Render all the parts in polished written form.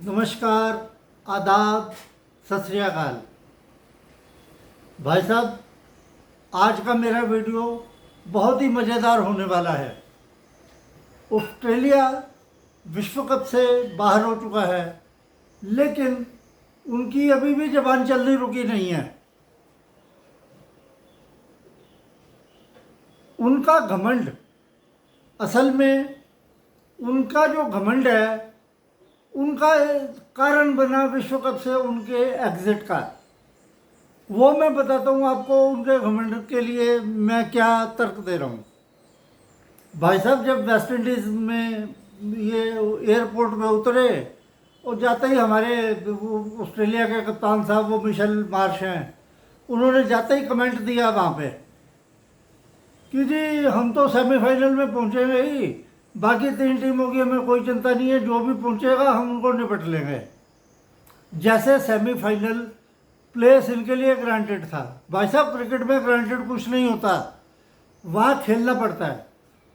नमस्कार, आदाब, सत श्री अकाल। भाई साहब, आज का मेरा वीडियो बहुत ही मज़ेदार होने वाला है। ऑस्ट्रेलिया विश्व कप से बाहर हो चुका है, लेकिन उनकी अभी भी ज़बान चलनी रुकी नहीं है। उनका घमंड, असल में उनका जो घमंड है, उनका कारण बना विश्व कप से उनके एग्जिट का। वो मैं बताता हूँ आपको उनके घमंड के लिए मैं क्या तर्क दे रहा हूँ। भाई साहब, जब वेस्ट इंडीज़ में ये एयरपोर्ट में उतरे और जाते ही हमारे ऑस्ट्रेलिया के कप्तान साहब, वो मिशेल मार्श हैं, उन्होंने जाते ही कमेंट दिया वहाँ पे कि जी हम तो सेमीफाइनल में पहुँचेंगे ही, बाकी 3 टीमों की हमें कोई चिंता नहीं है, जो भी पहुंचेगा हम उनको निपट लेंगे। जैसे सेमीफाइनल प्लेस इनके लिए ग्रांटेड था। भाई साहब, क्रिकेट में ग्रांटेड कुछ नहीं होता, वहाँ खेलना पड़ता है।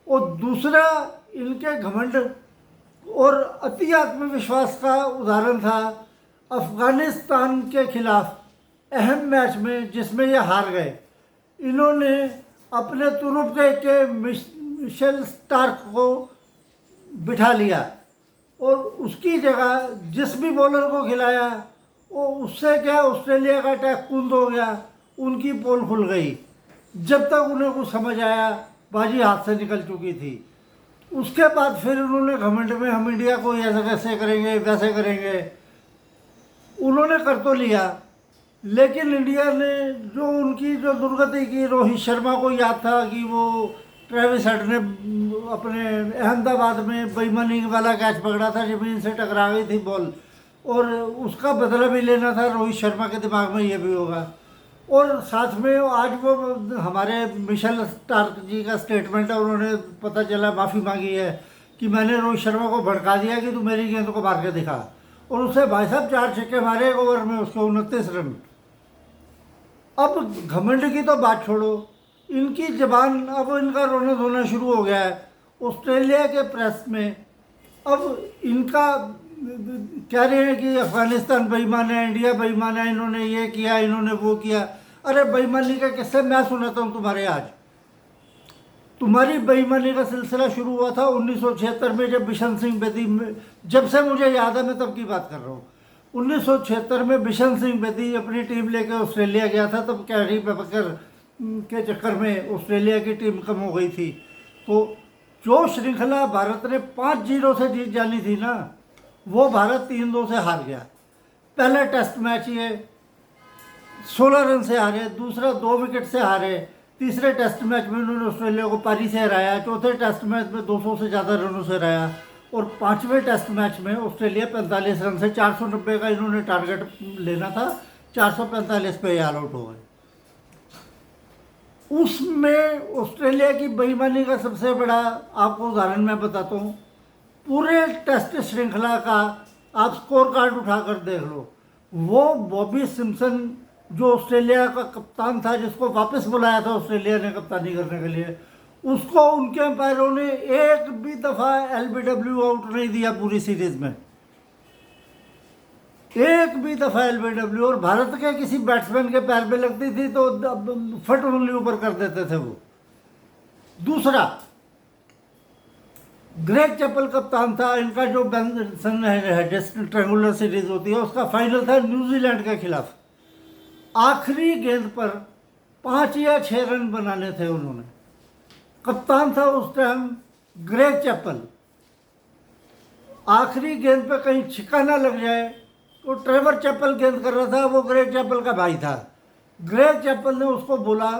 और दूसरा, इनके घमंड और अति आत्मविश्वास का उदाहरण था अफगानिस्तान के खिलाफ अहम मैच में, जिसमें ये हार गए। इन्होंने अपने तुरुप के मिशेल स्टार्क को बिठा लिया और उसकी जगह जिस भी बॉलर को खिलाया, वो उससे क्या ऑस्ट्रेलिया का अटैक कुंद हो गया, उनकी पोल खुल गई। जब तक उन्हें कुछ समझ आया, बाजी हाथ से निकल चुकी थी। उसके बाद फिर उन्होंने घमंड में हम इंडिया को ऐसा कैसे करेंगे, वैसे करेंगे, उन्होंने कर तो लिया, लेकिन इंडिया ने जो उनकी जो दुर्गति की, रोहित शर्मा को याद था कि वो ट्रेविस हेड ने अपने अहमदाबाद में बेईमानी वाला कैच पकड़ा था, जमीन से टकरा गई थी बॉल, और उसका बदला भी लेना था। रोहित शर्मा के दिमाग में ये भी होगा। और साथ में आज वो हमारे मिशेल स्टार्क जी का स्टेटमेंट है, उन्होंने पता चला माफ़ी मांगी है कि मैंने रोहित शर्मा को भड़का दिया कि तू मेरी गेंद को मार के दिखा। और उससे भाई साहब 4 छक्के मारे एक ओवर में, उसको 29 रन। अब घमंड की तो बात छोड़ो, इनकी ज़बान, अब इनका रोना धोना शुरू हो गया है ऑस्ट्रेलिया के प्रेस में। अब इनका कह रहे हैं कि अफगानिस्तान बेईमान है, इंडिया बेईमान है, इन्होंने ये किया, इन्होंने वो किया। अरे बेईमानी का किस्से मैं सुनाता हूँ तुम्हारे आज। तुम्हारी बेईमानी का सिलसिला शुरू हुआ था 1976 में, जब बिशन सिंह बेदी, जब से मुझे याद है मैं तब की बात कर रहा हूँ। 1976 में बिशन सिंह बेदी अपनी टीम लेकर ऑस्ट्रेलिया गया था। तब कैरी पेकर के चक्कर में ऑस्ट्रेलिया की टीम कम हो गई थी। तो जो श्रृंखला भारत ने 5-0 से जीत जानी थी ना, वो भारत 3-2 से हार गया। पहला टेस्ट मैच ये 16 रन से हारे, दूसरा 2 विकेट से हारे, तीसरे टेस्ट मैच में उन्होंने ऑस्ट्रेलिया को पारी से हराया, चौथे टेस्ट मैच में 200 से ज़्यादा रनों से हराया, और 5वें टेस्ट मैच में ऑस्ट्रेलिया 45 रन से, 490 का इन्होंने टारगेट लेना था, 445 पे ऑल आउट हो गए। उसमें ऑस्ट्रेलिया की बेईमानी का सबसे बड़ा आपको उदाहरण मैं बताता हूँ। पूरे टेस्ट श्रृंखला का आप स्कोर कार्ड उठाकर देख लो, वो बॉबी सिम्पसन जो ऑस्ट्रेलिया का कप्तान था, जिसको वापस बुलाया था ऑस्ट्रेलिया ने कप्तानी करने के लिए, उसको उनके एम्पायरों ने एक भी दफ़ा LBW आउट नहीं दिया पूरी सीरीज में, एक भी दफ़ा LBW। और भारत के किसी बैट्समैन के पैर पे लगती थी तो फट उंगली ऊपर कर देते थे वो। दूसरा, ग्रेग चैपल कप्तान था इनका, जो बेंसन है जिस ट्रायंगुलर सीरीज होती है, उसका फाइनल था न्यूजीलैंड के खिलाफ। आखिरी गेंद पर 5 या 6 रन बनाने थे उन्होंने। कप्तान था उस टाइम ग्रेग चैपल। आखिरी गेंद पे कहीं छिक्का ना लग जाए, तो ट्रेवर चैपल गेंद कर रहा था, वो ग्रेग चैपल का भाई था। ग्रेग चैपल ने उसको बोला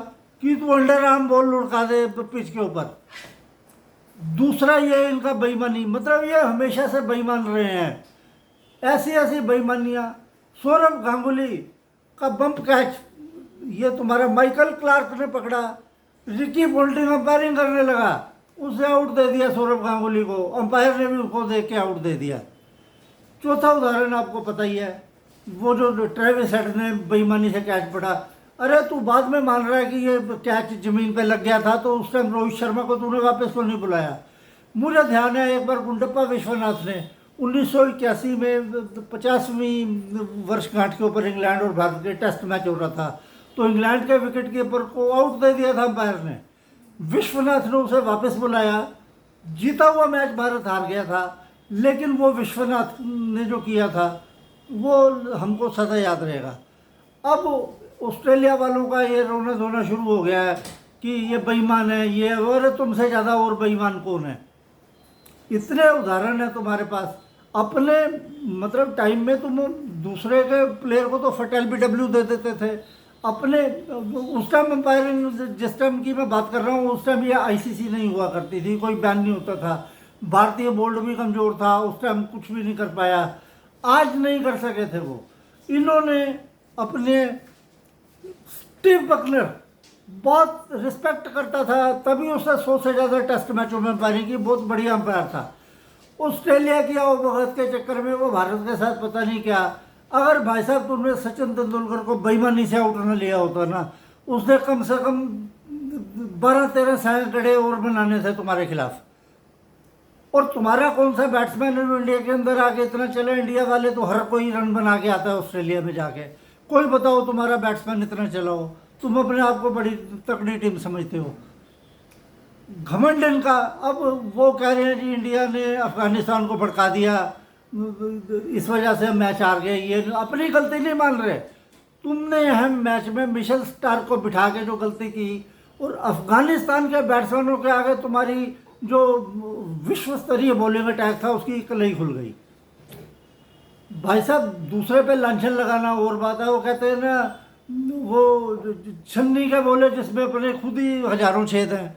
कि तू अंडर आर्म बॉल लुढ़का दे पिच के ऊपर। दूसरा, ये इनका बेईमानी, मतलब ये हमेशा से बेईमान रहे हैं। ऐसी ऐसी बेईमानियाँ, सौरभ गांगुली का बम्प कैच ये तुम्हारा माइकल क्लार्क ने पकड़ा, रिकी पोल्टिंग अंपायरिंग करने लगा, उसे आउट दे दिया सौरभ गांगुली को, अंपायर ने भी उसको देख के आउट दे दिया। चौथा उदाहरण आपको पता ही है, वो जो ट्रेविस हेड ने बेईमानी से कैच पड़ा। अरे तू बाद में मान रहा है कि ये कैच ज़मीन पे लग गया था, तो उस टाइम रोहित शर्मा को तूने वापस क्यों नहीं बुलाया? मुझे ध्यान है एक बार गुंडप्पा विश्वनाथ ने 1981 में 50वीं वर्षगांठ के ऊपर इंग्लैंड और भारत के टेस्ट मैच हो रहा था, तो इंग्लैंड के विकेट कीपर को आउट दे दिया था अंपायर ने। विश्वनाथ ने उसे वापस बुलाया। जीता हुआ मैच भारत हार गया था, लेकिन वो विश्वनाथ ने जो किया था वो हमको सदा याद रहेगा। अब ऑस्ट्रेलिया वालों का ये रोना धोना शुरू हो गया है कि ये बेईमान है, ये और तुमसे ज़्यादा और बेईमान कौन है। इतने उदाहरण है तुम्हारे पास। अपने मतलब टाइम में तुम दूसरे के प्लेयर को तो फट LBW दे देते थे। अपने उस टाइम अंपायरिंग जिस टाइम की मैं बात कर रहा हूँ, उस टाइम ये ICC नहीं हुआ करती थी, कोई बैन नहीं होता था, भारतीय बोर्ड भी कमज़ोर था, उस टाइम कुछ भी नहीं कर पाया। आज नहीं कर सके थे वो। इन्होंने अपने स्टीव बकनर बहुत रिस्पेक्ट करता था, तभी उसने 100 से ज़्यादा टेस्ट मैचों में अंपायरिंग की, बहुत बढ़िया अंपायर था। ऑस्ट्रेलिया की आवभगत के चक्कर में वो भारत के साथ पता नहीं क्या। अगर भाई साहब तुमने सचिन तेंदुलकर को बेईमानी से आउट न लिया होता ना, उसने कम से कम 12-13 सैकड़े और बनाने थे तुम्हारे खिलाफ। और तुम्हारा कौन सा बैट्समैन है इंडिया के अंदर आके इतना चले। इंडिया वाले तो हर कोई रन बना के आता है ऑस्ट्रेलिया में जाके। कोई बताओ तुम्हारा बैट्समैन इतना चला हो। तुम अपने आप को बड़ी तकड़ी टीम समझते हो। घमंड इनका। अब वो कह रहे हैं जी इंडिया ने अफगानिस्तान को भड़का दिया, इस वजह से मैच हार गए। ये अपनी गलती नहीं मान रहे। तुमने अहम मैच में मिशेल स्टार्क को बिठा के जो गलती की, और अफगानिस्तान के बैट्समैनों के आगे तुम्हारी जो विश्व स्तरीय बॉलिंग अटैक था उसकी कलई खुल गई। भाई साहब दूसरे पे लांछन लगाना और बात है। वो कहते हैं ना, वो छन्नी के बोले जिसमें अपने खुद ही हजारों छेद हैं।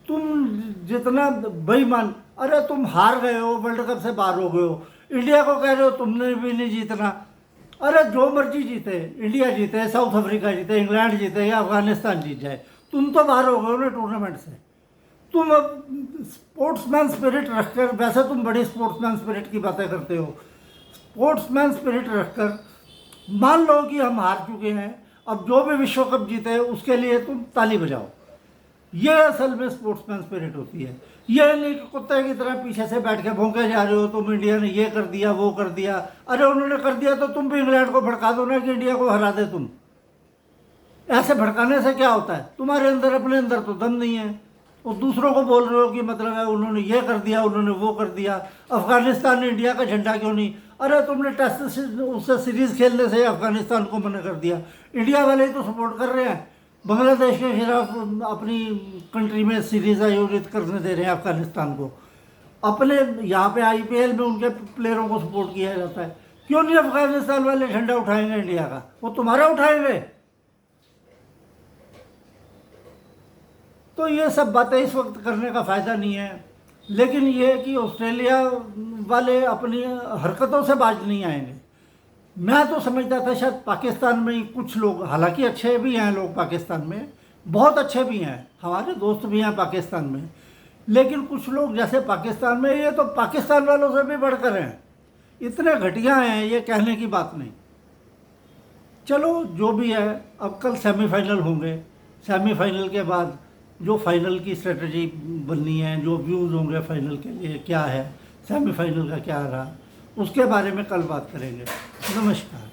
तुम जितना बेईमान, अरे तुम हार गए हो, वर्ल्ड कप से बाहर हो गए हो, इंडिया को कह रहे हो तुमने भी नहीं जीतना। अरे जो मर्जी जीते, इंडिया जीते, साउथ अफ्रीका जीते, इंग्लैंड जीते या अफगानिस्तान जीत जाए, तुम तो बाहर हो गए हो ना टूर्नामेंट से। तुम अब स्पोर्ट्समैन स्पिरिट रखकर, वैसे तुम बड़ी स्पोर्ट्समैन स्पिरिट की बातें करते हो, स्पोर्ट्समैन स्पिरिट रखकर मान लो कि हम हार चुके हैं, अब जो भी विश्व कप जीते उसके लिए तुम ताली बजाओ। ये असल में स्पोर्ट्समैन स्पिरिट होती है। ये नहीं कि कुत्ते की तरह पीछे से बैठ के भौंके जा रहे हो तुम, इंडिया ने ये कर दिया वो कर दिया। अरे उन्होंने कर दिया तो तुम भी इंग्लैंड को भड़का दो ना कि इंडिया को हरा दे तुम। ऐसे भड़काने से क्या होता है? तुम्हारे अंदर अपने अंदर तो दम नहीं है, और दूसरों को बोल रहे हो कि मतलब है उन्होंने ये कर दिया, उन्होंने वो कर दिया। अफगानिस्तान ने इंडिया का झंडा क्यों नहीं? अरे तुमने टेस्ट उससे सीरीज़ खेलने से अफगानिस्तान को मना कर दिया। इंडिया वाले ही तो सपोर्ट कर रहे हैं, बांग्लादेश के खिलाफ अपनी कंट्री में सीरीज़ आयोजित करने दे रहे हैं अफगानिस्तान को। अपने यहाँ पे IPL में उनके प्लेयरों को सपोर्ट किया जाता है। क्यों नहीं अफगानिस्तान वाले झंडा उठाएंगे इंडिया का? वो तुम्हारा उठाएंगे। तो ये सब बातें इस वक्त करने का फ़ायदा नहीं है। लेकिन ये है कि ऑस्ट्रेलिया वाले अपनी हरकतों से बाज नहीं आएंगे। मैं तो समझता था शायद पाकिस्तान में ही कुछ लोग, हालांकि अच्छे भी हैं लोग पाकिस्तान में, बहुत अच्छे भी हैं, हमारे दोस्त भी हैं पाकिस्तान में, लेकिन कुछ लोग जैसे पाकिस्तान में, ये तो पाकिस्तान वालों से भी बढ़कर हैं, इतने घटिया हैं, ये कहने की बात नहीं। चलो जो भी है, अब कल सेमीफाइनल होंगे। सेमीफाइनल के बाद जो फाइनल की स्ट्रेटजी बननी है, जो व्यूज़ होंगे फाइनल के लिए क्या है, सेमीफाइनल का क्या रहा, उसके बारे में कल बात करेंगे। नमस्कार।